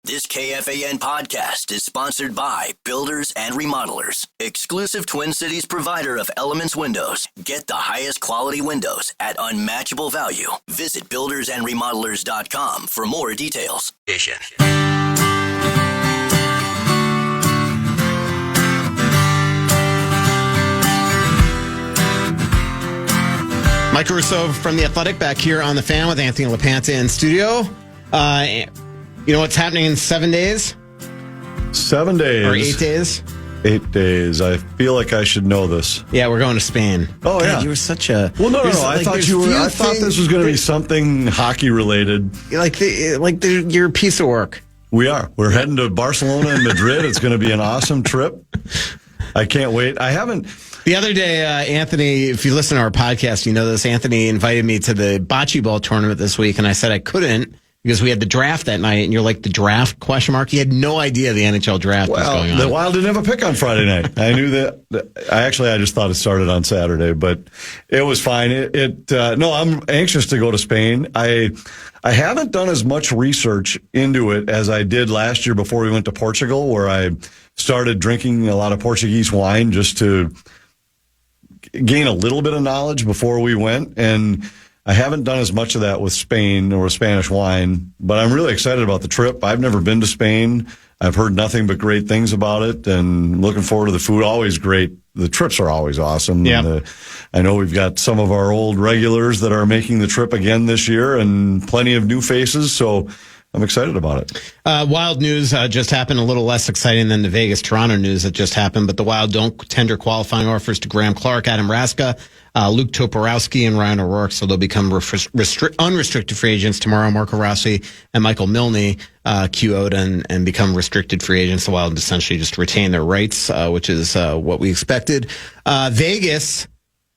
This KFAN podcast is sponsored by Builders and Remodelers, exclusive Twin Cities provider of Elements Windows. Get the highest quality windows at unmatchable value. Visit buildersandremodelers.com for more details. Mike Russo from The Athletic back here on The Fan with Anthony LaPanta in studio. You know what's happening in 7 days? 7 days. Or 8 days? 8 days. I feel like I should know this. Yeah, we're going to Spain. Oh, God, yeah. you were such a... Well, no. I thought this was going to be something hockey related. You're a piece of work. We are. We're heading to Barcelona and Madrid. It's going to be an awesome trip. I can't wait. The other day, Anthony, if you listen to our podcast, you know this, Anthony invited me to the bocce ball tournament this week, and I said I couldn't because we had the draft that night, and you're like, the draft, question mark? He had no idher the NHL draft was going on. The Wild didn't have a pick on Friday night. I knew that. I just thought it started on Saturday, but it was fine. No, I'm anxious to go to Spain. I haven't done as much research into it as I did last year before we went to Portugal, where I started drinking a lot of Portuguese wine just to gain a little bit of knowledge before we went. And I haven't done as much of that with Spain or with Spanish wine, but I'm really excited about the trip. I've never been to Spain. I've heard nothing but great things about it, and looking forward to the food. Always great. The trips are always awesome. Yeah. I know we've got some of our old regulars that are making the trip again this year and plenty of new faces, so I'm excited about it. Wild news just happened, a little less exciting than the Vegas-Toronto news that just happened, but the Wild don't tender qualifying offers to Graham Clark, Adam Raska, Luke Toporowski, and Ryan O'Rourke, so they'll become unrestricted free agents tomorrow. Marco Rossi and Michael Milne QO'd and become restricted free agents. The Wild essentially just retain their rights, which is what we expected. Vegas...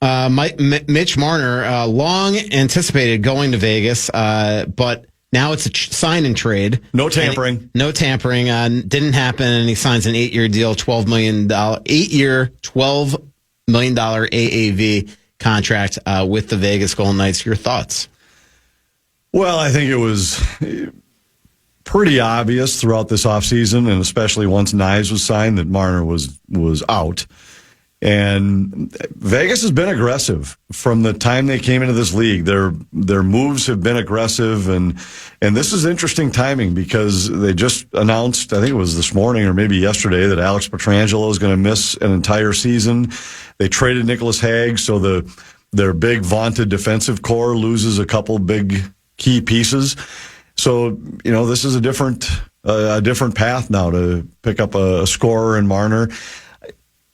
Mitch Marner, long anticipated going to Vegas, but now it's a sign and trade. No tampering. No tampering. Didn't happen, and he signs an 8-year deal, $12 million AAV contract with the Vegas Golden Knights. Your thoughts? Well, I think it was pretty obvious throughout this offseason, and especially once Knies was signed, that Marner was out. And Vegas has been aggressive from the time they came into this league. Their moves have been aggressive, and this is interesting timing because they just announced, I think it was this morning or maybe yesterday, that Alex Pietrangelo is going to miss an entire season. They traded Nicholas Hague, so their big vaunted defensive core loses a couple big key pieces. So, this is a different path now to pick up a scorer in Marner.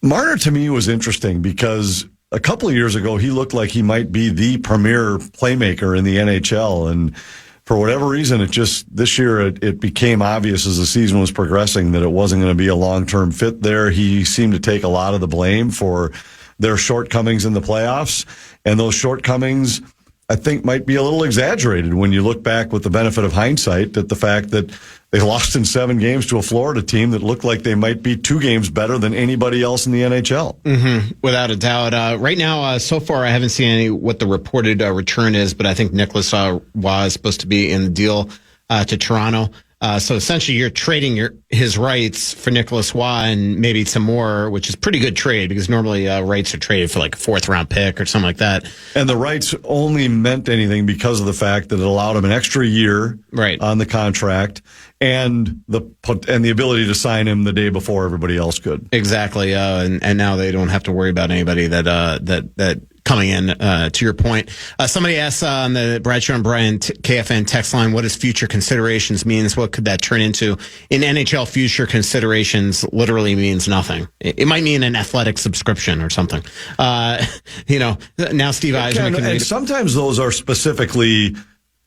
Marner, to me, was interesting because a couple of years ago, he looked like he might be the premier playmaker in the NHL. And for whatever reason, this year, it became obvious as the season was progressing that it wasn't going to be a long-term fit there. He seemed to take a lot of the blame for their shortcomings in the playoffs. And those shortcomings, I think, might be a little exaggerated when you look back with the benefit of hindsight at the fact that they lost in 7 games to a Florida team that looked like they might be 2 games better than anybody else in the NHL. Mm-hmm. Without a doubt. Right now, so far, I haven't seen what the reported return is, but I think Nicholas Waugh is supposed to be in the deal to Toronto. So essentially, you're trading his rights for Nicholas Waugh and maybe some more, which is pretty good trade because normally rights are traded for like a 4th-round pick or something like that. And the rights only meant anything because of the fact that it allowed him an extra year on the contract and the ability to sign him the day before everybody else could. Exactly, and now they don't have to worry about anybody that coming in, to your point. Somebody asked on the Bradshaw and Brian KFN text line, what does future considerations means? What could that turn into? In NHL, future considerations literally means nothing. It might mean an athletic subscription or something. Now Steve Eisman can and sometimes those are specifically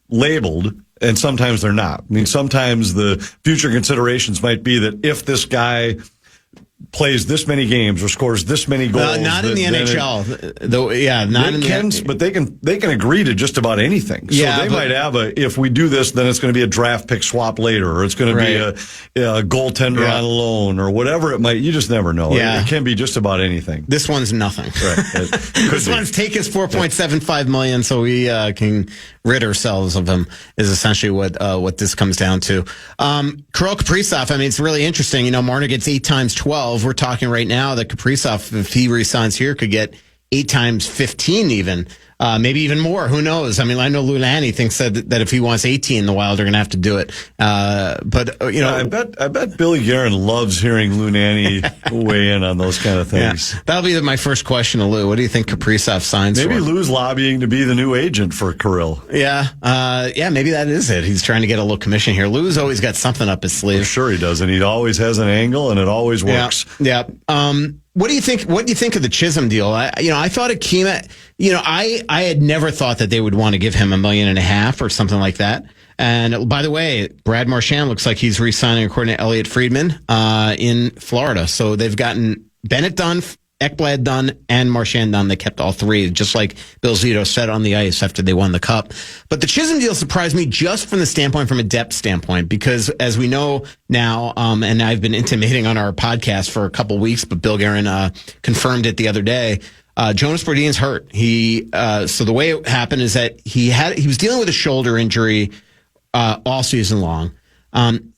labeled, and sometimes they're not. I mean, sometimes the future considerations might be that if this guy plays this many games or scores this many goals. Not in the NHL. But they can agree to just about anything. So they might have if we do this, then it's going to be a draft pick swap later, or it's going to be a goaltender on loan, or whatever it might. You just never know. Yeah. It can be just about anything. This one's nothing. Right. This one's take us $4.75 million, so we can rid ourselves of him is essentially what this comes down to. Kirill Kaprizov, I mean, it's really interesting. Marner gets 8 times 12. We're talking right now that Kaprizov, if he resigns here, could get 8 times 15 even. Maybe even more. Who knows? I mean, I know Lunani thinks that if he wants 18, the Wild are going to have to do it. But I bet Billy Guerin loves hearing Lunani weigh in on those kind of things. Yeah. That'll be my first question to Lou. What do you think Kaprizov signs for? Maybe Lou's lobbying to be the new agent for Kirill. Yeah. Maybe that is it. He's trying to get a little commission here. Lou's always got something up his sleeve. For sure he does, and he always has an angle, and it always works. Yeah. What do you think? What do you think of the Chisholm deal? I thought it came at. I had never thought that they would want to give him $1.5 million or something like that. And by the way, Brad Marchand looks like he's re-signing according to Elliot Friedman in Florida. So they've gotten Bennett done, Ekblad done, and Marchand done. They kept all 3, just like Bill Zito said on the ice after they won the Cup. But the Chisholm deal surprised me just from a depth standpoint, because as we know now, and I've been intimating on our podcast for a couple weeks, but Bill Guerin confirmed it the other day. Jonas Brodin's hurt. So the way it happened is that he was dealing with a shoulder injury all season long.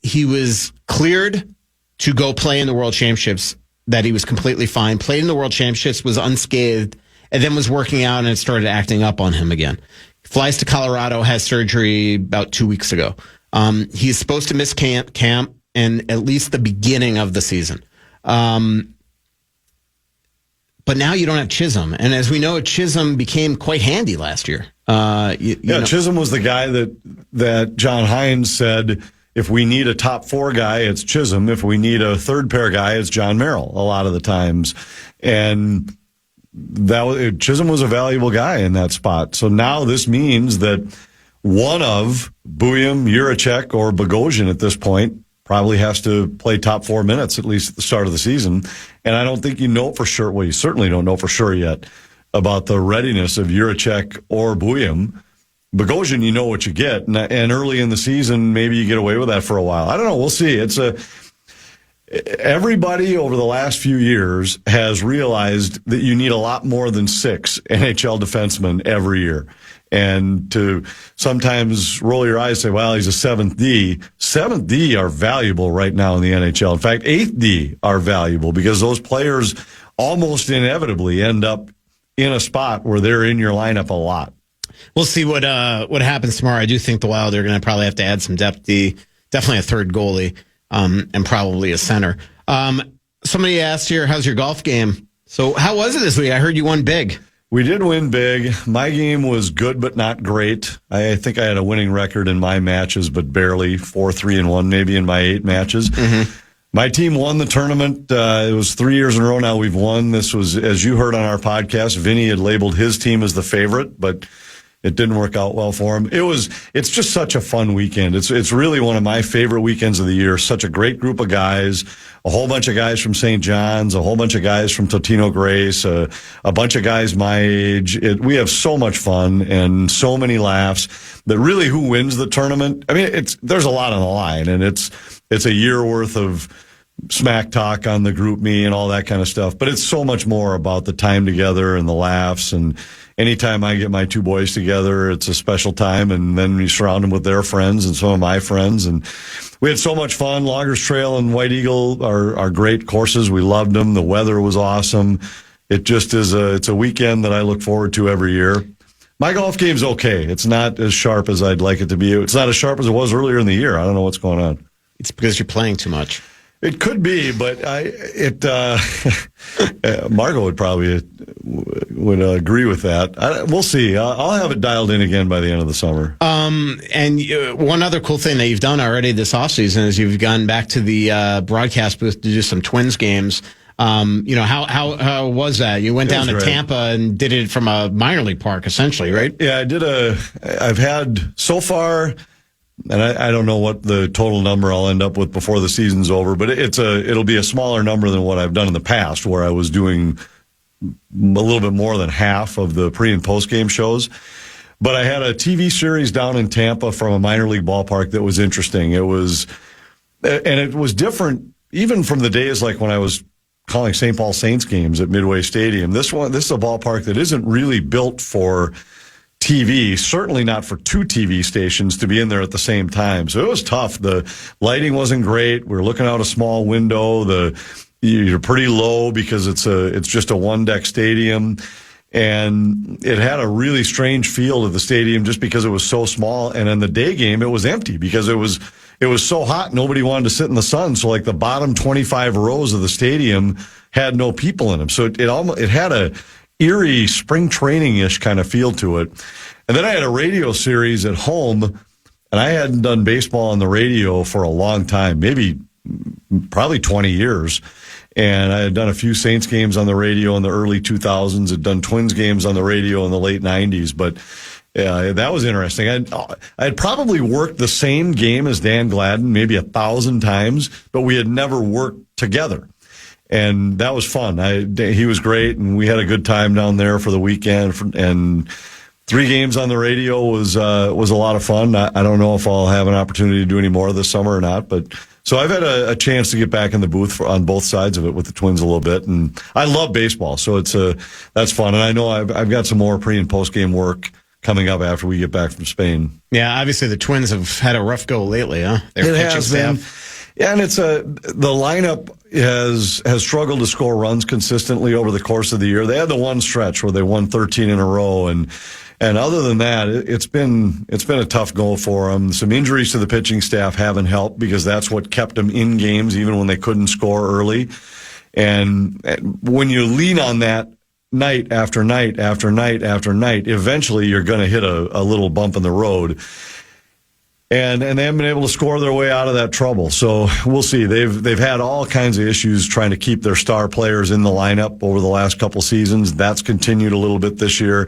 He was cleared to go play in the World Championships. That he was completely fine, played in the World Championships, was unscathed, and then was working out, and it started acting up on him again. Flies to Colorado, has surgery about 2 weeks ago. He's supposed to miss camp and at least the beginning of the season. But now you don't have Chisholm. And as we know, Chisholm became quite handy last year. Chisholm was the guy that John Hines said, if we need a top 4 guy, it's Chisholm. If we need a third pair guy, it's John Merrill a lot of the times. And Chisholm was a valuable guy in that spot. So now this means that one of Buium, Juracek, or Bogosian at this point probably has to play top 4 minutes, at least at the start of the season. And I don't think you know for sure. Well, you certainly don't know for sure yet about the readiness of Juracek or Buium. Bogosian, you know what you get. And early in the season, maybe you get away with that for a while. I don't know. We'll see. Everybody over the last few years has realized that you need a lot more than 6 NHL defensemen every year. And to sometimes roll your eyes and say, well, he's a 7th D. 7th D are valuable right now in the NHL. In fact, 8th D are valuable because those players almost inevitably end up in a spot where they're in your lineup a lot. We'll see what happens tomorrow. I do think the Wild are going to probably have to add some depth. Definitely a third goalie, and probably a center. Somebody asked here, how's your golf game? So how was it this week? I heard you won big. We did win big. My game was good, but not great. I think I had a winning record in my matches, but barely 4-3-1 maybe in my 8 matches. Mm-hmm. My team won the tournament. It was 3 years in a row now we've won. This was, as you heard on our podcast, Vinny had labeled his team as the favorite, but it didn't work out well for him. It's just such a fun weekend. It's really one of my favorite weekends of the year. Such a great group of guys, a whole bunch of guys from St. John's, a whole bunch of guys from Totino Grace, a bunch of guys my age. We have so much fun and so many laughs that really who wins the tournament? I mean, there's a lot on the line, and it's a year worth of smack talk on the group me and all that kind of stuff. But it's so much more about the time together and the laughs. And anytime I get my 2 boys together, it's a special time. And then we surround them with their friends and some of my friends. And we had so much fun. Loggers Trail and White Eagle are great courses. We loved them. The weather was awesome. It just is it's a weekend that I look forward to every year. My golf game's okay. It's not as sharp as I'd like it to be. It's not as sharp as it was earlier in the year. I don't know what's going on. It's because you're playing too much. It could be, but Margot would probably would agree with that. We'll see. I'll have it dialed in again by the end of the summer. And one other cool thing that you've done already this offseason is you've gone back to the broadcast booth to do some Twins games. How was that? You went down to Tampa and did it from a minor league park, essentially, right? Yeah, I've had so far. And I don't know what the total number I'll end up with before the season's over, but it'll be a smaller number than what I've done in the past, where I was doing a little bit more than half of the pre and post game shows. But I had a TV series down in Tampa from a minor league ballpark that was interesting. It was different even from the days like when I was calling St. Paul Saints games at Midway Stadium. This is a ballpark that isn't really built for TV, certainly not for two TV stations to be in there at the same time. So it was tough. The lighting wasn't great. We were looking out a small window. You're pretty low because it's just a one-deck stadium. And it had a really strange feel to the stadium just because it was so small. And in the day game, it was empty because it was so hot. Nobody wanted to sit in the sun. So like the bottom 25 rows of the stadium had no people in them. So it had a eerie spring training-ish kind of feel to it. And then I had a radio series at home, and I hadn't done baseball on the radio for a long time, probably 20 years. And I had done a few Saints games on the radio in the early 2000s, had done Twins games on the radio in the late 90s. But yeah, that was interesting. I'd probably worked the same game as Dan Gladden maybe 1,000 times, but we had never worked together. And that was fun. He was great, and we had a good time down there for the weekend. And 3 games on the radio was a lot of fun. I don't know if I'll have an opportunity to do any more this summer or not, but so I've had a chance to get back in the booth on both sides of it with the Twins a little bit, and I love baseball, so that's fun. And I know I've got some more pre and post game work coming up after we get back from Spain. Yeah, obviously the Twins have had a rough go lately, huh? Their pitching staff. Yeah, and the lineup has struggled to score runs consistently over the course of the year. They had the one stretch where they won 13 in a row, and other than that, it's been a tough go for them. Some injuries to the pitching staff haven't helped because that's what kept them in games even when they couldn't score early. And when you lean on that night after night after night after night, eventually you're going to hit a little bump in the road. And they haven't been able to score their way out of that trouble. So we'll see. They've had all kinds of issues trying to keep their star players in the lineup over the last couple seasons. That's continued a little bit this year.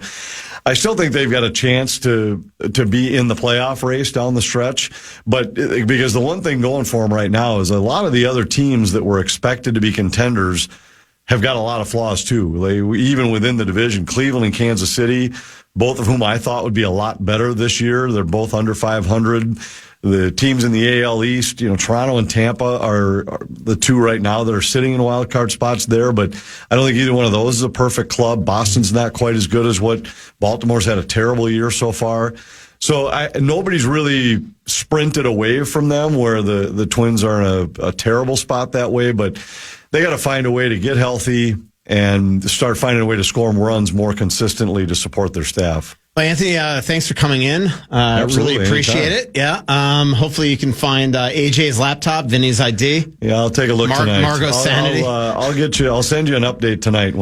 I still think they've got a chance to be in the playoff race down the stretch, but because the one thing going for them right now is a lot of the other teams that were expected to be contenders have got a lot of flaws too. Even within the division, Cleveland and Kansas City, both of whom I thought would be a lot better this year. They're both under 500. The teams in the AL East, Toronto and Tampa are the two right now that are sitting in wild card spots there, but I don't think either one of those is a perfect club. Boston's not quite as good as what Baltimore's had a terrible year so far. So nobody's really sprinted away from them where the Twins are in a terrible spot that way, but they got to find a way to get healthy and start finding a way to score runs more consistently to support their staff. Well, Anthony, thanks for coming in. Really appreciate it. Yeah. Hopefully you can find AJ's laptop, Vinny's ID. Yeah, I'll take a look tonight. Margot's sanity. I'll send you an update tonight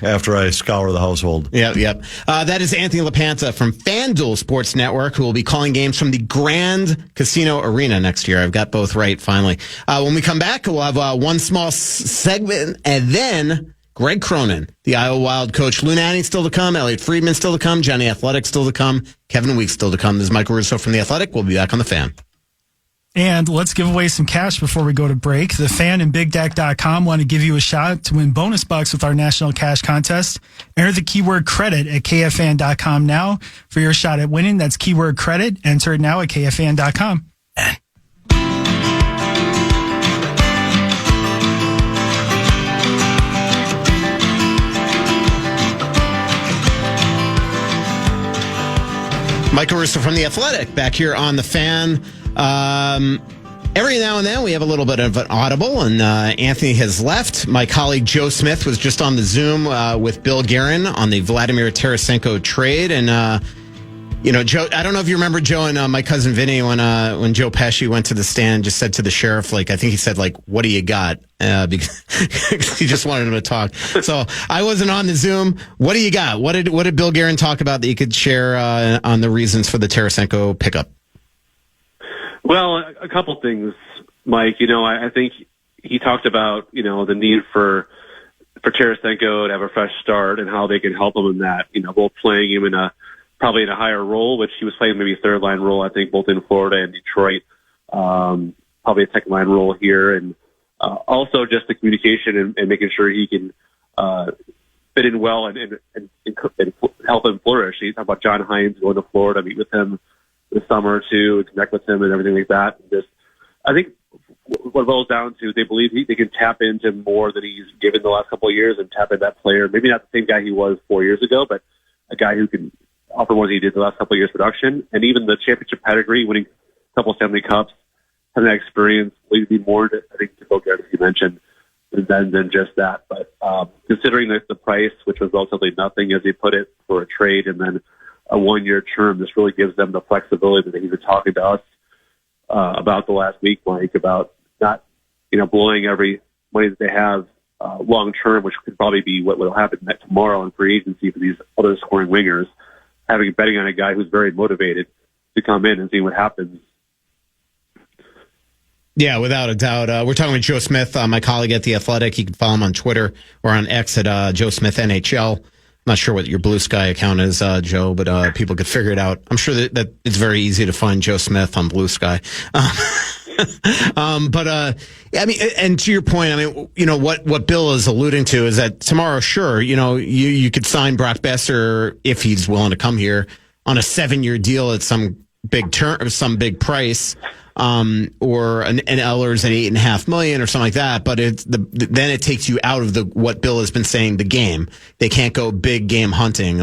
after I scour the household. Yep. That is Anthony LaPanta from FanDuel Sports Network, who will be calling games from the Grand Casino Arena next year. I've got both right, finally. When we come back, we'll have one small segment, and then Greg Cronin, the Iowa Wild coach. Lou Nanne still to come. Elliot Friedman still to come. Johnny Athletic still to come. Kevin Weeks still to come. This is Michael Russo from The Athletic. We'll be back on The Fan. And let's give away some cash before we go to break. The Fan and BigDeck.com want to give you a shot to win bonus bucks with our national cash contest. Enter the keyword credit at KFAN.com now for your shot at winning. That's keyword credit. Enter it now at KFAN.com. Michael Russo from The Athletic, back here on The Fan. Every now and then we have a little bit of an audible, and Anthony has left. My colleague Joe Smith was just on the Zoom with Bill Guerin on the Vladimir Tarasenko trade. And, Joe, I don't know if you remember Joe and my cousin Vinny when Joe Pesci went to the stand, just said to the sheriff, I think he said, what do you got? Because he just wanted him to talk. So I wasn't on the Zoom. What do you got? What did Bill Guerin talk about that you could share on the reasons for the Tarasenko pickup? Well, a couple things, Mike. I think he talked about, the need for Tarasenko to have a fresh start and how they can help him in that, both playing him probably in a higher role, which he was playing maybe a third line role, I think, both in Florida and Detroit, probably a second line role here. And also just the communication and making sure he can fit in well and help him flourish. He talked about John Hines going to Florida, meet with him this summer to connect with him and everything like that. And I think what it boils down to, they believe they can tap into more than he's given the last couple of years and tap into that player. Maybe not the same guy he was 4 years ago, but a guy who can offer more than he did the last couple of years production. And even the championship pedigree, winning a couple Stanley Cups, having that experience, will be more, I think, to Bill Guerin, as you mentioned, than just that. But considering the price, which was relatively nothing, as he put it, for a trade, and then a 1-year term, this really gives them the flexibility that he's been talking to us about the last week, Mike, about not, blowing every money that they have long term, which could probably be what will happen tomorrow in free agency for these other scoring wingers, betting on a guy who's very motivated to come in and see what happens. Yeah, without a doubt. We're talking with Joe Smith, my colleague at The Athletic. You can follow him on Twitter or on X at Joe Smith NHL. I'm not sure what your Blue Sky account is, Joe, but people could figure it out. I'm sure that it's very easy to find Joe Smith on Blue Sky. And to your point, what Bill is alluding to is that tomorrow, sure, you could sign Brock Besser if he's willing to come here on a 7-year deal at some big term or some big price. Or an Ellers at $8.5 million or something like that. But then it takes you out of what Bill has been saying, the game. They can't go big game hunting,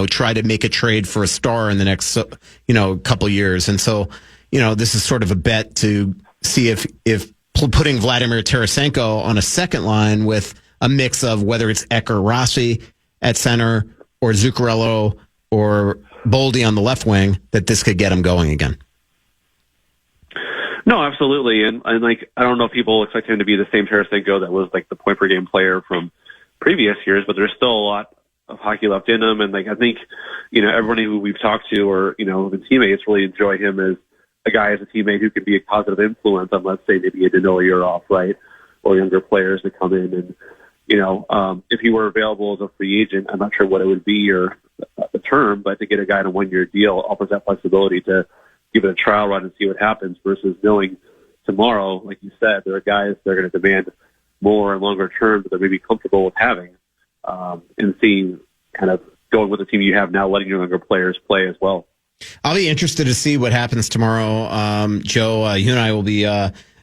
try to make a trade for a star in the next, couple years. And so, this is sort of a bet to see if putting Vladimir Tarasenko on a second line with a mix of whether it's Ek or Rossi at center or Zuccarello or Boldy on the left wing, that this could get him going again. No, absolutely. And I don't know if people expect him to be the same Tarasenko that was the point per game player from previous years, but there's still a lot of hockey left in him. And I think, everybody who we've talked to or, the teammates really enjoy him as a guy, as a teammate who can be a positive influence on, let's say, maybe a Danilo Yurov, right? Or younger players that come in. And, if he were available as a free agent, I'm not sure what it would be or the term, but to get a guy on a 1-year deal offers that flexibility to give it a trial run and see what happens versus knowing tomorrow, like you said, there are guys that are going to demand more and longer term that they're maybe comfortable with having, and seeing kind of going with the team you have now, letting your younger players play as well. I'll be interested to see what happens tomorrow. Joe, you and I will be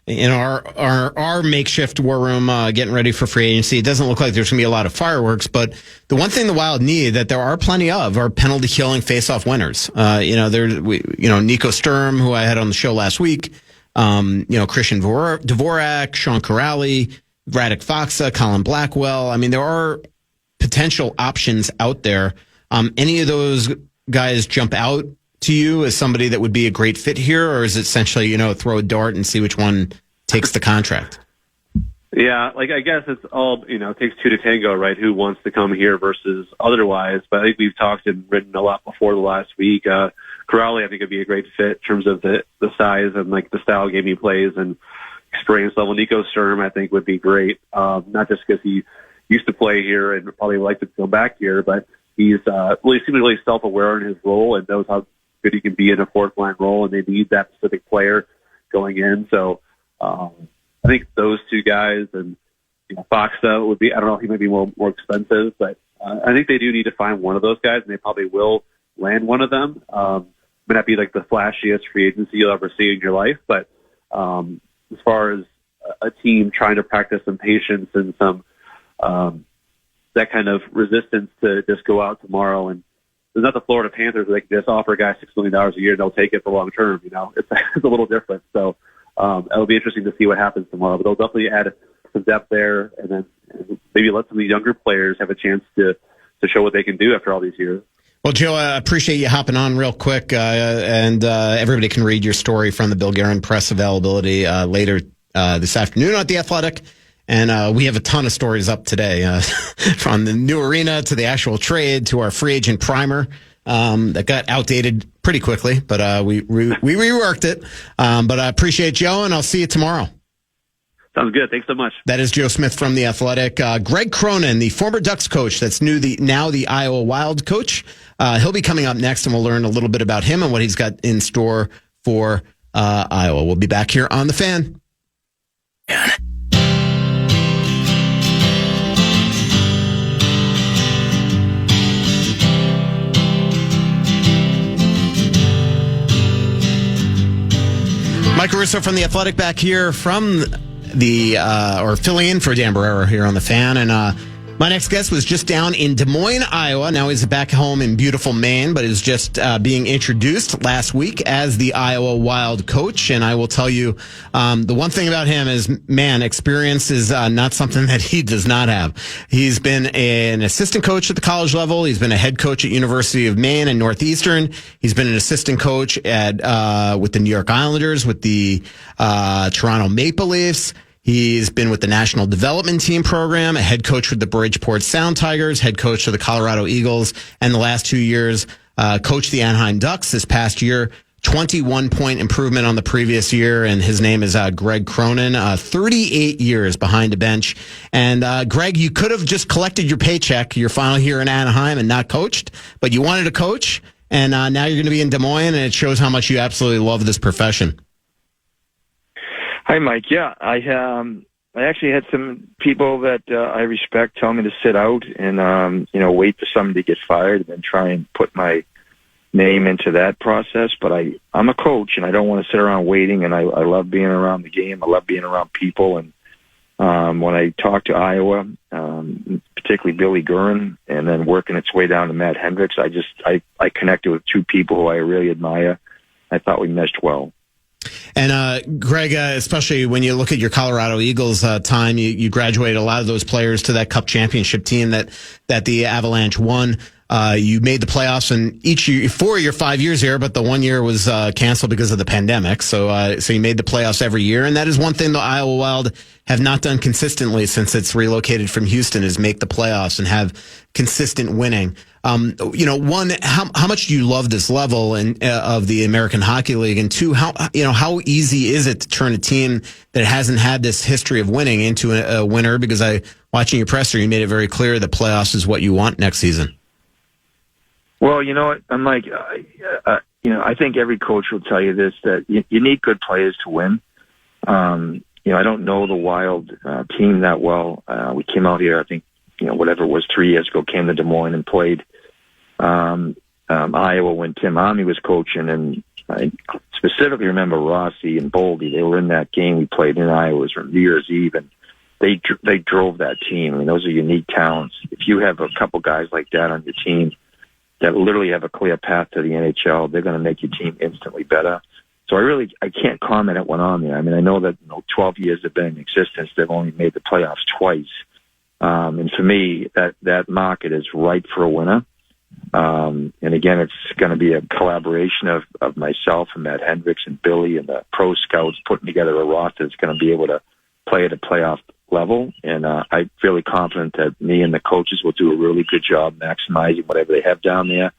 in our makeshift war room getting ready for free agency. It doesn't look like there's going to be a lot of fireworks, but the one thing the Wild need that there are plenty of are penalty killing face-off winners. Nico Sturm, who I had on the show last week, Christian Dvorak, Sean Corrali, Radek Faksa, Colin Blackwell. I mean, there are potential options out there. Any of those guys jump out to you as somebody that would be a great fit here, or is it essentially, throw a dart and see which one takes the contract? Yeah, I guess it's all, it takes two to tango, right? Who wants to come here versus otherwise. But I think we've talked and written a lot before the last week. Corrali, I think, would be a great fit in terms of the size and the style game he plays and experience level. Nico Sturm, I think, would be great. Not just because he used to play here and probably like to come back here, but he's really self-aware in his role and knows how good he can be in a fourth line role, and they need that specific player going in. So I think those two guys, and Faksa would be, I don't know, he might be more expensive, but I think they do need to find one of those guys, and they probably will land one of them. May not be the flashiest free agency you'll ever see in your life, but as far as a team trying to practice some patience and some that kind of resistance to just go out tomorrow, and there's not the Florida Panthers where they can just offer a guy $6 million a year and they'll take it for long term. It's a little different. So it'll be interesting to see what happens tomorrow. But they'll definitely add some depth there, and then maybe let some of the younger players have a chance to show what they can do after all these years. Well, Joe, I appreciate you hopping on real quick, and everybody can read your story from the Bill Guerin press availability later this afternoon at The Athletic. And we have a ton of stories up today, from the new arena to the actual trade to our free agent primer that got outdated pretty quickly, but we reworked it. But I appreciate Joe, and I'll see you tomorrow. Sounds good. Thanks so much. That is Joe Smith from The Athletic. Greg Cronin, the former Ducks coach that's now the Iowa Wild coach. He'll be coming up next, and we'll learn a little bit about him and what he's got in store for Iowa. We'll be back here on The Fan. Mike Russo from The Athletic back here from or filling in for Dan Barreiro here on The Fan. And My next guest was just down in Des Moines, Iowa. Now he's back home in beautiful Maine, but is just being introduced last week as the Iowa Wild coach. And I will tell you, the one thing about him is, man, experience is not something that he does not have. He's been an assistant coach at the college level. He's been a head coach at University of Maine and Northeastern. He's been an assistant coach at with the New York Islanders, with the Toronto Maple Leafs. He's been with the National Development Team program, a head coach with the Bridgeport Sound Tigers, head coach of the Colorado Eagles, and the last 2 years, coached the Anaheim Ducks. This past year, 21-point improvement on the previous year, and his name is Greg Cronin, 38 years behind a bench. And Greg, you could have just collected your paycheck your final year in Anaheim and not coached, but you wanted to coach, and now you're going to be in Des Moines, and it shows how much you absolutely love this profession. Hi, Mike. Yeah, I actually had some people that I respect tell me to sit out and wait for somebody to get fired and then try and put my name into that process. But I'm a coach and I don't want to sit around waiting. And I love being around the game. I love being around people. And when I talked to Iowa, particularly Billy Guerin, and then working its way down to Matt Hendricks, I connected with two people who I really admire. I thought we meshed well. And Greg, especially when you look at your Colorado Eagles time, you graduated a lot of those players to that Cup championship team that the Avalanche won. You made the playoffs in each year, 4 of your 5 years here, but the 1 year was canceled because of the pandemic. So you made the playoffs every year, and that is one thing the Iowa Wild have not done consistently since it's relocated from Houston, is make the playoffs and have consistent winning. How much do you love this level of the American Hockey League, and two, how easy is it to turn a team that hasn't had this history of winning into a winner? Because watching your presser, you made it very clear that playoffs is what you want next season. Well, you know what, I'm like, I think every coach will tell you this, that you need good players to win. I don't know the Wild team that well. We came out here, I think, whatever it was, 3 years ago, came to Des Moines and played Iowa when Tim Omni was coaching, and I specifically remember Rossi and Boldy. They were in that game we played in Iowa. It was from New Year's Eve, and they drove that team. I mean, those are unique talents. If you have a couple guys like that on your team that literally have a clear path to the NHL, they're going to make your team instantly better. So I can't comment at what on there. I mean, I know that 12 years they've been in existence, they've only made the playoffs twice. And for me, that market is ripe for a winner. And again, it's going to be a collaboration of myself and Matt Hendricks and Billy and the pro scouts putting together a roster that's going to be able to play at a playoff level. And I'm fairly confident that me and the coaches will do a really good job maximizing whatever they have down there.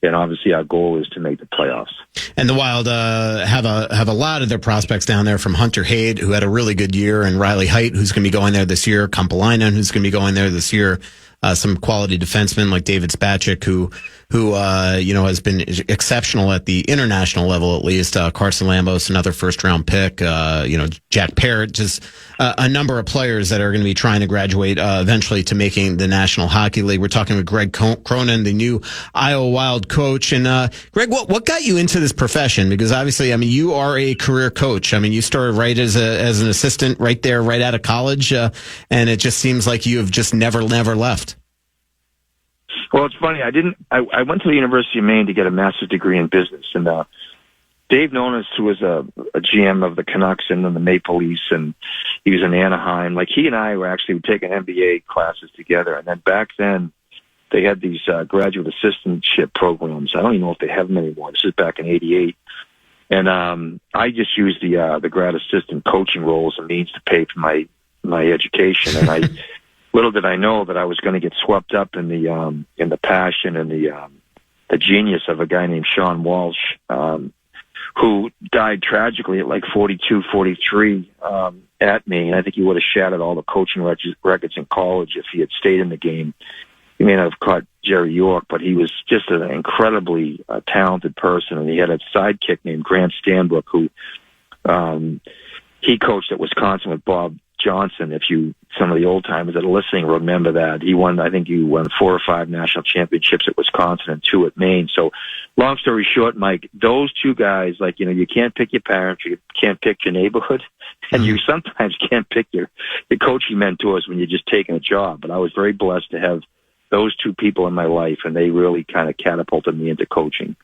And obviously our goal is to make the playoffs. And the Wild have a lot of their prospects down there, from Hunter Hayde, who had a really good year, and Riley Height, who's going to be going there this year, Kampalainen, who's going to be going there this year, some quality defensemen like David Spacek, who has been exceptional at the international level, at least. Carson Lambos, another first-round pick. Jack Parrott, just a number of players that are going to be trying to graduate eventually to making the National Hockey League. We're talking with Greg Cronin, the new Iowa Wild coach. And Greg, what got you into this profession? Because obviously, I mean, you are a career coach. I mean, you started right as an assistant right there, right out of college, and it just seems like you have just never left. Well, it's funny. I went to the University of Maine to get a master's degree in business, and Dave Nonis, who was a GM of the Canucks and then the Maple Leafs, and he was in Anaheim. Like, he and I were actually taking MBA classes together, and then back then they had these graduate assistantship programs. I don't even know if they have them anymore. This is back in '88, and I just used the grad assistant coaching role as a means to pay for my education, and little did I know that I was going to get swept up in the passion and the genius of a guy named Sean Walsh, who died tragically at like 42, 43 at me. And I think he would have shattered all the coaching records in college if he had stayed in the game. He may not have caught Jerry York, but he was just an incredibly talented person. And he had a sidekick named Grant Stanbrook, who he coached at Wisconsin with Bob Johnson, some of the old timers that are listening remember that. He won 4 or 5 national championships at Wisconsin and 2 at Maine. So long story short, Mike, those two guys, you can't pick your parents, you can't pick your neighborhood, and you sometimes can't pick your coaching mentors when you're just taking a job. But I was very blessed to have those two people in my life, and they really kind of catapulted me into coaching.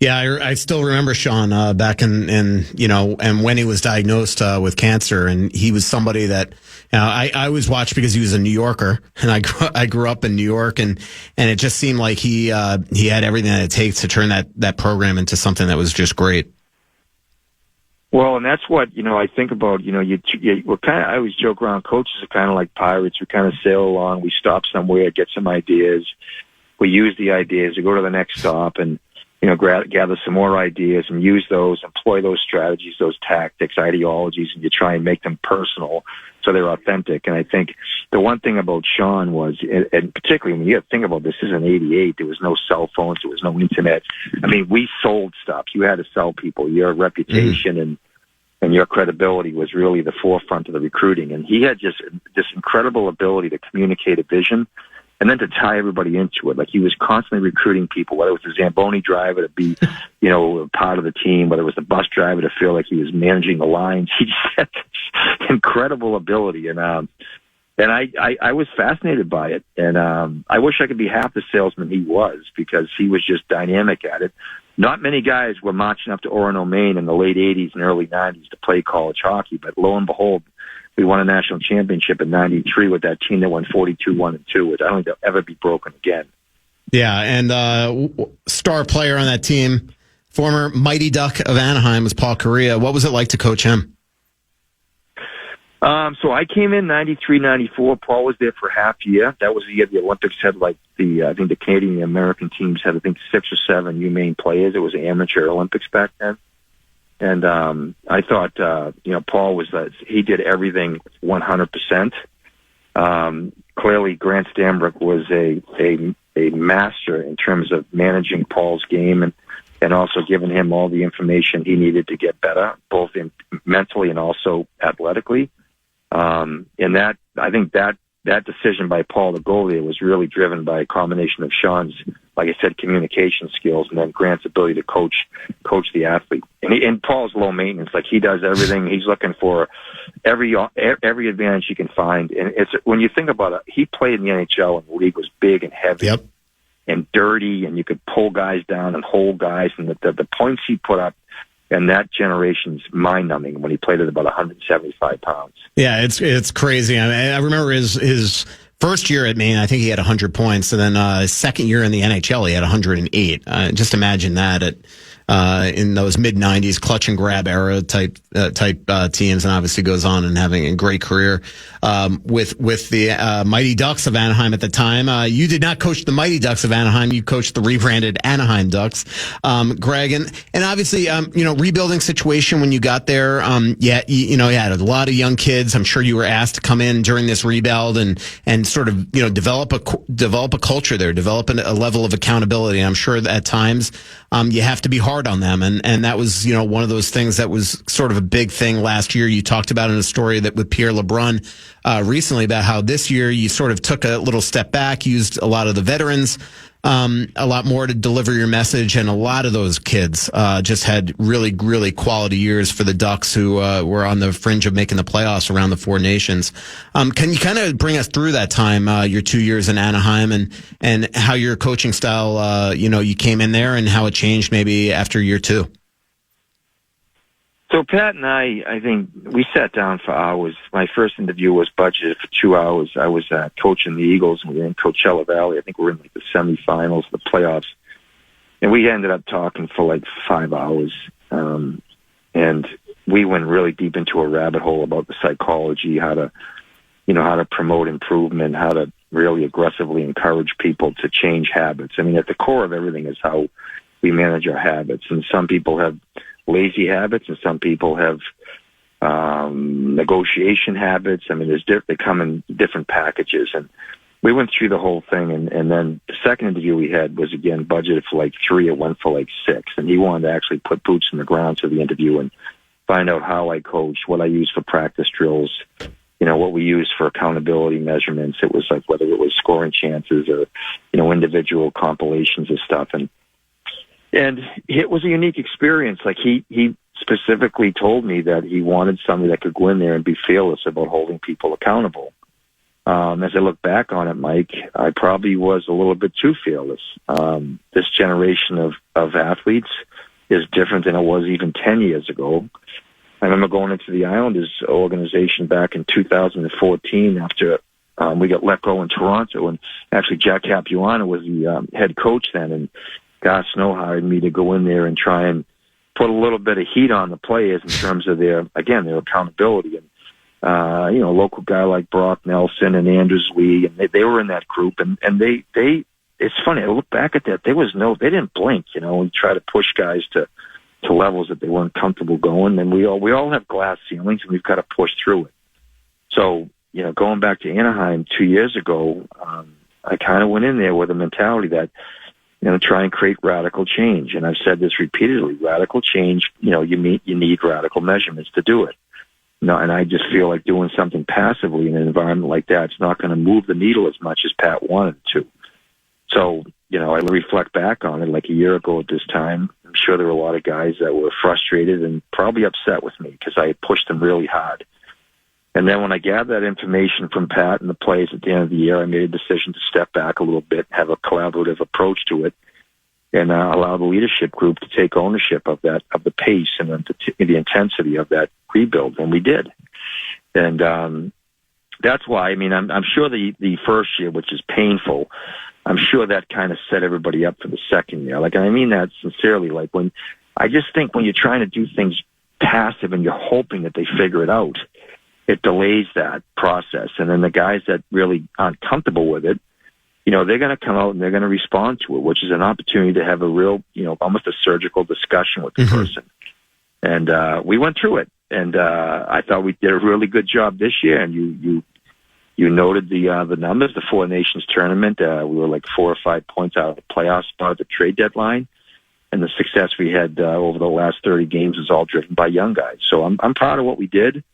Yeah, I still remember Sean back in and when he was diagnosed with cancer, and he was somebody that I always watched because he was a New Yorker, and I grew up in New York, and it just seemed like he had everything that it takes to turn that program into something that was just great. Well, and that's what I think about. I always joke around. Coaches are kind of like pirates. We kind of sail along. We stop somewhere, get some ideas. We use the ideas. We go to the next stop, and gather some more ideas and use those, employ those strategies, those tactics, ideologies, and you try and make them personal so they're authentic. And I think the one thing about Sean was, and particularly when you think about this is in '88, there was no cell phones, there was no internet. I mean, we sold stuff. You had to sell people. Your reputation and your credibility was really the forefront of the recruiting. And he had just this incredible ability to communicate a vision and then to tie everybody into it. Like, he was constantly recruiting people, whether it was the Zamboni driver to be, part of the team, whether it was the bus driver to feel like he was managing the lines. He just had this incredible ability. And I was fascinated by it. And I wish I could be half the salesman he was, because he was just dynamic at it. Not many guys were marching up to Orono, Maine in the late 80s and early 90s to play college hockey, but lo and behold, we won a national championship in '93 with that team that won 42-1-2. I don't think they'll ever be broken again. Yeah, and star player on that team, former Mighty Duck of Anaheim, was Paul Kariya. What was it like to coach him? So I came in '93, '94. Paul was there for half a year. That was the year the Olympics had I think the Canadian and American teams had 6 or 7 UMaine players. It was an amateur Olympics back then. And I thought, Paul was he did everything 100%. Clearly, Grant Stambrick was a master in terms of managing Paul's game and also giving him all the information he needed to get better, both mentally and also athletically. And that, I think that decision by Paul to go there was really driven by a combination of Sean's, like I said, communication skills, and then Grant's ability to coach the athlete. And Paul's low maintenance, like, he does everything. He's looking for every advantage he can find. And it's, when you think about it, he played in the NHL, and the league was big and heavy. Yep. And dirty, and you could pull guys down and hold guys, and the points he put up. And that generation's mind-numbing when he played at about 175 pounds. Yeah, it's crazy. I remember his first year at Maine, I think he had 100 points, and then his second year in the NHL, he had 108. Just imagine that in those mid-'90s clutch and grab era type teams, and obviously goes on and having a great career with the Mighty Ducks of Anaheim at the time. You did not coach the Mighty Ducks of Anaheim. You coached the rebranded Anaheim Ducks, Greg, and obviously rebuilding situation when you got there. You had a lot of young kids. I'm sure you were asked to come in during this rebuild and sort of develop a culture there, develop a level of accountability. And I'm sure that at times you have to be hard on them, and that was one of those things that was sort of a big thing last year. You talked about in a story that with Pierre LeBrun recently about how this year you sort of took a little step back, used a lot of the veterans a lot more to deliver your message, and a lot of those kids just had really, really quality years for the Ducks, who were on the fringe of making the playoffs around the Four Nations. Can you kind of bring us through that time, your 2 years in Anaheim, and how your coaching style, you came in there, and how it changed maybe after year 2? So Pat and I think we sat down for hours. My first interview was budgeted for 2 hours. I was coaching the Eagles, and we were in Coachella Valley. I think we were in the semifinals, the playoffs. And we ended up talking for 5 hours. And we went really deep into a rabbit hole about the psychology, how to promote improvement, how to really aggressively encourage people to change habits. I mean, at the core of everything is how we manage our habits. And some people have lazy habits, and some people have negotiation habits. I mean, they come in different packages, and we went through the whole thing. And then the second interview we had was again budgeted for 3. It went for 6, and he wanted to actually put boots in the ground to the interview and find out how I coach, what I use for practice drills, we used for accountability measurements. It was like whether it was scoring chances or, individual compilations of stuff. And it was a unique experience. Like he specifically told me that he wanted somebody that could go in there and be fearless about holding people accountable. As I look back on it, Mike, I probably was a little bit too fearless. This generation of athletes is different than it was even 10 years ago. I remember going into the Islanders organization back in 2014 after we got let go in Toronto, and actually Jack Capuano was the head coach then, and Gus Snow hired me to go in there and try and put a little bit of heat on the players in terms of their accountability. And a local guy like Brock Nelson and Anders Lee, and they were in that group, and they it's funny, I look back at that, they didn't blink, and try to push guys to levels that they weren't comfortable going. And we all have glass ceilings, and we've got to push through it. So, going back to Anaheim 2 years ago, I kind of went in there with a mentality that, try and create radical change. And I've said this repeatedly, radical change, you need radical measurements to do it. And I just feel like doing something passively in an environment like that, it's not going to move the needle as much as Pat wanted to. So, I reflect back on it like a year ago at this time. I'm sure there were a lot of guys that were frustrated and probably upset with me because I had pushed them really hard. And then when I gathered that information from Pat and the players at the end of the year, I made a decision to step back a little bit, have a collaborative approach to it, and allow the leadership group to take ownership of the pace and the intensity of that rebuild. And we did. And that's why, I'm sure the first year, which is painful, I'm sure that kind of set everybody up for the second year. Like, and I mean that sincerely. Like, I just think when you're trying to do things passive and you're hoping that they figure it out, it delays that process. And then the guys that really aren't comfortable with it, they're going to come out and they're going to respond to it, which is an opportunity to have a real, almost a surgical discussion with the person. And we went through it. And I thought we did a really good job this year. And you noted the numbers, the Four Nations tournament. We were like 4 or 5 points out of the playoff spot at the trade deadline. And the success we had over the last 30 games is all driven by young guys. So I'm proud of what we did.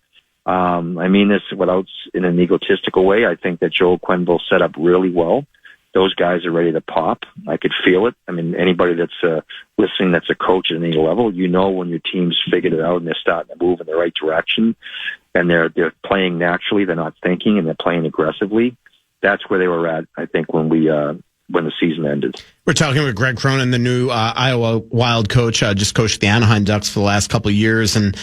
I mean this without in an egotistical way. I think that Joel Quenneville set up really well. Those guys are ready to pop. I could feel it. I mean, anybody that's listening that's a coach at any level, when your team's figured it out and they're starting to move in the right direction and they're playing naturally, they're not thinking, and they're playing aggressively. That's where they were at, I think, when the season ended. We're talking with Greg Cronin, the new Iowa Wild coach, just coached the Anaheim Ducks for the last couple of years. And,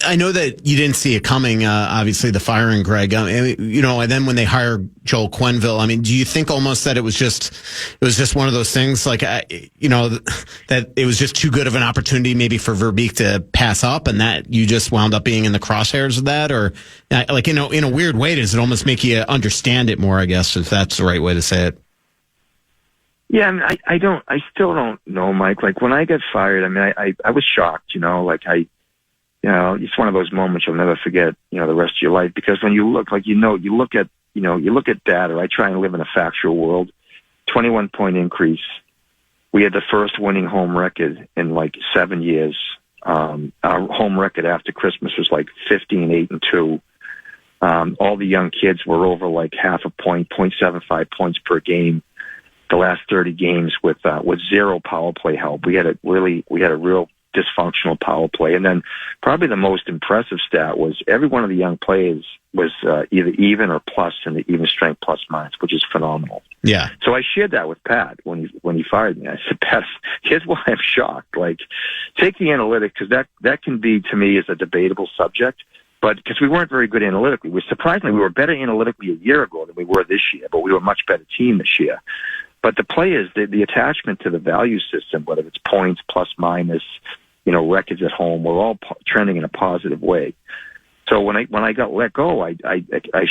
I know that you didn't see it coming, obviously, the firing Greg. And then when they hired Joel Quenneville, do you think almost that it was just one of those things, like, that it was just too good of an opportunity maybe for Verbeek to pass up, and that you just wound up being in the crosshairs of that? Or, like, in a weird way, does it almost make you understand it more, I guess, if that's the right way to say it? Yeah, I still don't know, Mike. Like, when I got fired, I was shocked, it's one of those moments you'll never forget, the rest of your life, because when you look, like, you look at data. I try and live in a factual world. 21-point increase. We had the first winning home record in like 7 years. Our home record after Christmas was like 15-8-2. All the young kids were over like half a point, 0.75 points per game. The last 30 games with zero power play help. We had a real dysfunctional power play. And then probably the most impressive stat was every one of the young players was either even or plus in the even strength plus minus, which is phenomenal. Yeah. So I shared that with Pat when he fired me. I said, Pat, here's why I'm shocked. Like, take the analytics, because that can be, to me, is a debatable subject. But because we weren't very good analytically, we were better analytically a year ago than we were this year, but we were a much better team this year. But the players, the attachment to the value system, whether it's points, plus, minus, records at home, we're all trending in a positive way. So when I got let go, I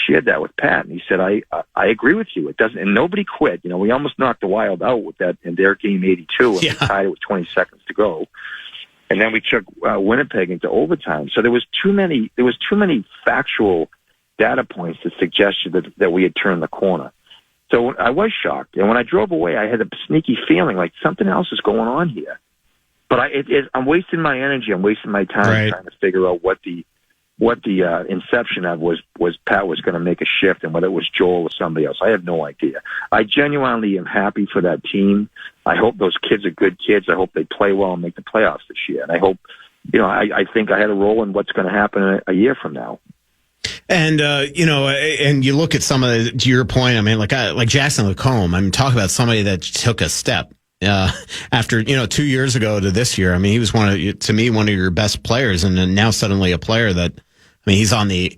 shared that with Pat, and he said, I agree with you. It doesn't, and nobody quit. We almost knocked the Wild out with that in their game 82, and we tied it with 20 seconds to go. And then we took Winnipeg into overtime. So there was too many factual data points that suggested that we had turned the corner. So I was shocked. And when I drove away, I had a sneaky feeling like something else is going on here. But I'm wasting my energy. I'm wasting my time trying to figure out what the what the inception of was Pat was going to make a shift, and whether it was Joel or somebody else. I have no idea. I genuinely am happy for that team. I hope those kids are good kids. I hope they play well and make the playoffs this year. And I hope, I think I had a role in what's going to happen a year from now. And, and you look at some of the, to your point, I mean, like Jackson Lacombe, I mean, talk about somebody that took a step. After 2 years ago to this year, I mean, he was one of your best players, and then now suddenly a player that, I mean, he's on the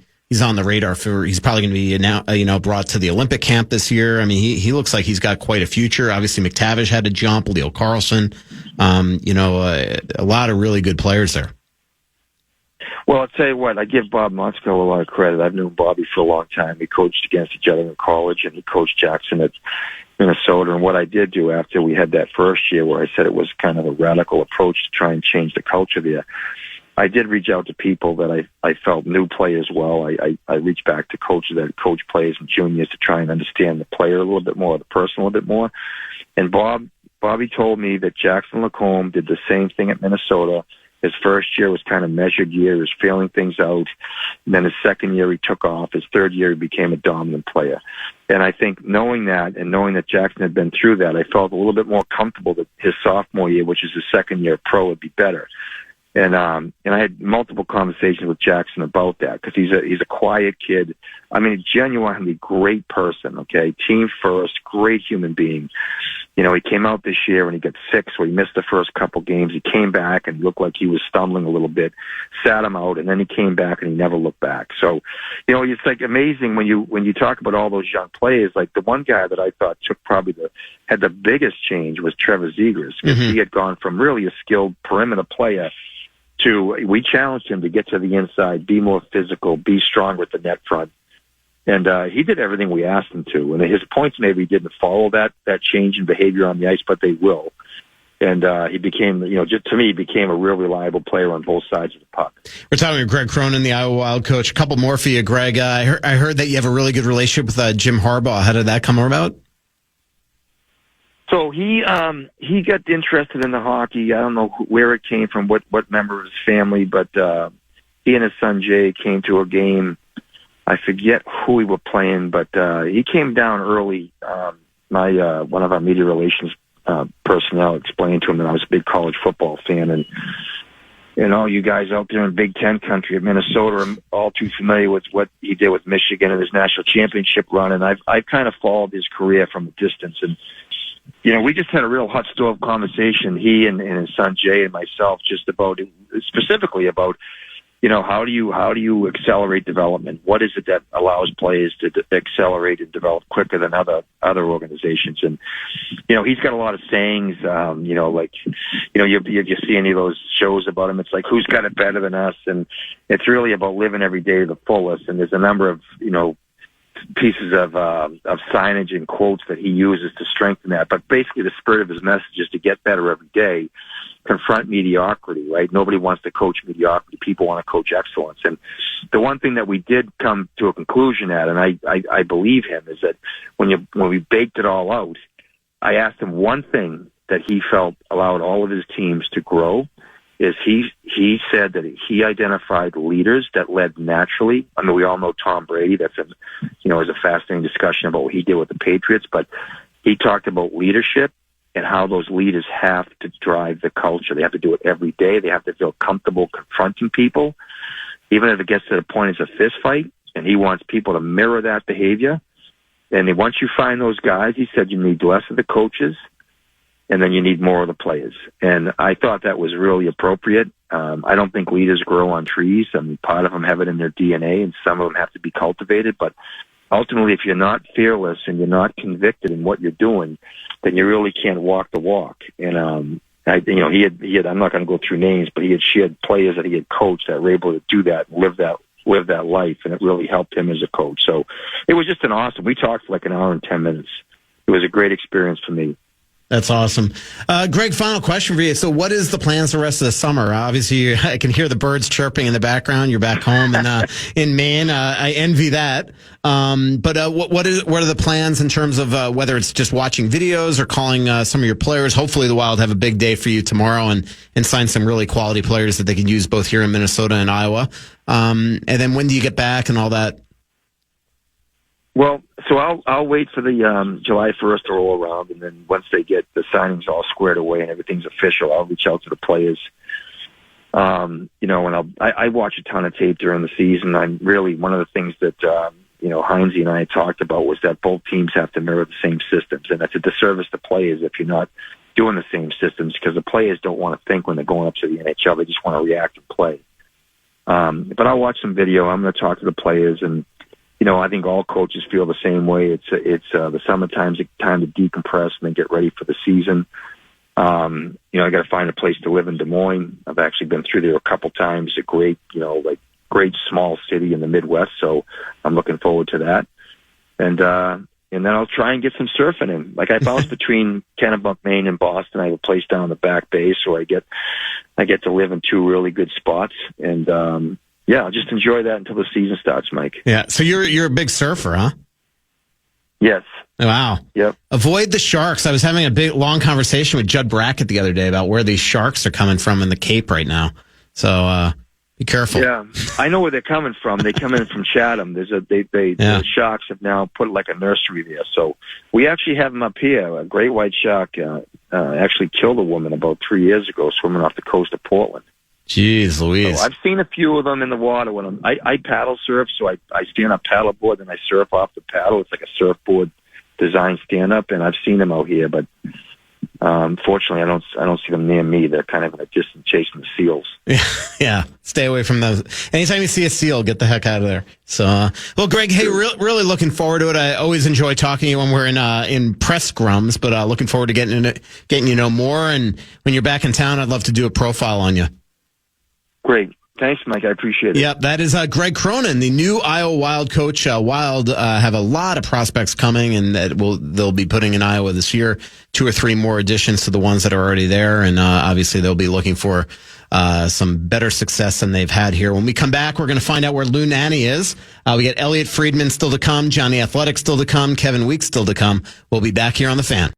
radar for. He's probably going to be now, brought to the Olympic camp this year. I mean, he looks like he's got quite a future. Obviously, McTavish had to jump. Leo Carlson, a lot of really good players there. Well, I'll tell you what, I give Bob Motzko a lot of credit. I've known Bobby for a long time. We coached against each other in college, and he coached Jackson at Minnesota. And what I did do after we had that first year where I said it was kind of a radical approach to try and change the culture there, I did reach out to people that I felt knew players well. I reached back to coaches that coach players and juniors to try and understand the player a little bit more, the person a little bit more. And Bobby told me that Jackson Lacombe did the same thing at Minnesota. His first year was kind of measured year. He was feeling things out. And then his second year, he took off. His third year, he became a dominant player. And I think knowing that and knowing that Jackson had been through that, I felt a little bit more comfortable that his sophomore year, which is his second year pro, would be better. And I had multiple conversations with Jackson about that because he's a quiet kid. I mean, a genuinely great person, okay? Team first, great human being. He came out this year and he got sick, so he missed the first couple games. He came back and looked like he was stumbling a little bit, sat him out, and then he came back and he never looked back. So, it's like amazing when you talk about all those young players. Like the one guy that I thought had the biggest change was Trevor Zegras, because he had gone from really a skilled perimeter player we challenged him to get to the inside, be more physical, be stronger at the net front. And he did everything we asked him to. And his points maybe didn't follow that change in behavior on the ice, but they will. And he became, to me, he became a real reliable player on both sides of the puck. We're talking with Greg Cronin, the Iowa Wild coach. A couple more for you, Greg. I heard that you have a really good relationship with Jim Harbaugh. How did that come about? So he got interested in the hockey. I don't know where it came from, what member of his family, but he and his son Jay came to a game. I forget who we were playing, but he came down early. One of our media relations personnel explained to him that I was a big college football fan, and all you guys out there in Big Ten country at Minnesota are all too familiar with what he did with Michigan and his national championship run, and I've kind of followed his career from a distance. And we just had a real hot stove conversation, he and his son Jay and myself, just specifically about how do you accelerate development? What is it that allows players to accelerate and develop quicker than other organizations? And he's got a lot of sayings. You see any of those shows about him, it's like, who's got it better than us? And it's really about living every day to the fullest. And there's a number of pieces of signage and quotes that he uses to strengthen that. But basically the spirit of his message is to get better every day, confront mediocrity, right? Nobody wants to coach mediocrity. People want to coach excellence. And the one thing that we did come to a conclusion at, and I believe him, is that when we baked it all out, I asked him one thing that he felt allowed all of his teams to grow, is he said that he identified leaders that led naturally. I mean, we all know Tom Brady. That's is a fascinating discussion about what he did with the Patriots, but he talked about leadership and how those leaders have to drive the culture. They have to do it every day. They have to feel comfortable confronting people, even if it gets to the point it's a fist fight, and he wants people to mirror that behavior. And then once you find those guys, he said you need less of the coaches, and then you need more of the players. And I thought that was really appropriate. I don't think leaders grow on trees. I mean, part of them have it in their DNA, and some of them have to be cultivated. But ultimately, if you're not fearless and you're not convicted in what you're doing, then you really can't walk the walk. And he had. I'm not going to go through names, but she had players that he had coached that were able to do that, live that life, and it really helped him as a coach. So it was just an awesome. We talked for like an hour and 10 minutes. It was a great experience for me. That's awesome. Greg, final question for you. So what is the plans the rest of the summer? Obviously, I can hear the birds chirping in the background. You're back home in Maine. I envy that. But what are the plans in terms of whether it's just watching videos or calling some of your players? Hopefully the Wild have a big day for you tomorrow and sign some really quality players that they can use both here in Minnesota and Iowa. And then when do you get back and all that? Well, so I'll wait for the July 1st to roll around, and then once they get the signings all squared away and everything's official, I'll reach out to the players. And I watch a ton of tape during the season. I'm really one of the things that Heinze and I talked about was that both teams have to mirror the same systems, and that's a disservice to players if you're not doing the same systems, because the players don't want to think when they're going up to the NHL; they just want to react and play. But I'll watch some video. I'm going to talk to the players, and I think all coaches feel the same way. It's the summertime's a time to decompress and then get ready for the season. I got to find a place to live in Des Moines. I've actually been through there a couple times. A great, great small city in the Midwest. So I'm looking forward to that. And then I'll try and get some surfing in. Like I bounce between Kennebunk, Maine and Boston. I have a place down in the Back Bay, so I get to live in two really good spots. And, I'll just enjoy that until the season starts, Mike. Yeah. So you're a big surfer, huh? Yes. Wow. Yep. Avoid the sharks. I was having a long conversation with Judd Brackett the other day about where these sharks are coming from in the Cape right now. So be careful. Yeah, I know where they're coming from. They come in from Chatham. The sharks have now put like a nursery there. So we actually have them up here. A great white shark actually killed a woman about 3 years ago swimming off the coast of Portland. Jeez Louise. So I've seen a few of them in the water when I paddle surf, so I stand up paddleboard and I surf off the paddle. It's like a surfboard design stand up, and I've seen them out here, but fortunately I don't see them near me. They're kind of in a distance chasing the seals. Yeah. Stay away from those. Anytime you see a seal, get the heck out of there. So, well, Greg, hey, really looking forward to it. I always enjoy talking to you when we're in press scrums, but looking forward to getting you know more. And when you're back in town, I'd love to do a profile on you. Great. Thanks, Mike. I appreciate it. Yep, that is Greg Cronin, the new Iowa Wild coach. Wild have a lot of prospects coming, and they'll be putting in Iowa this year 2 or 3 more additions to the ones that are already there, and obviously they'll be looking for some better success than they've had here. When we come back, we're going to find out where Lou Nanne is. We got Elliot Friedman still to come, Johnny Athletic still to come, Kevin Weeks still to come. We'll be back here on The Fan.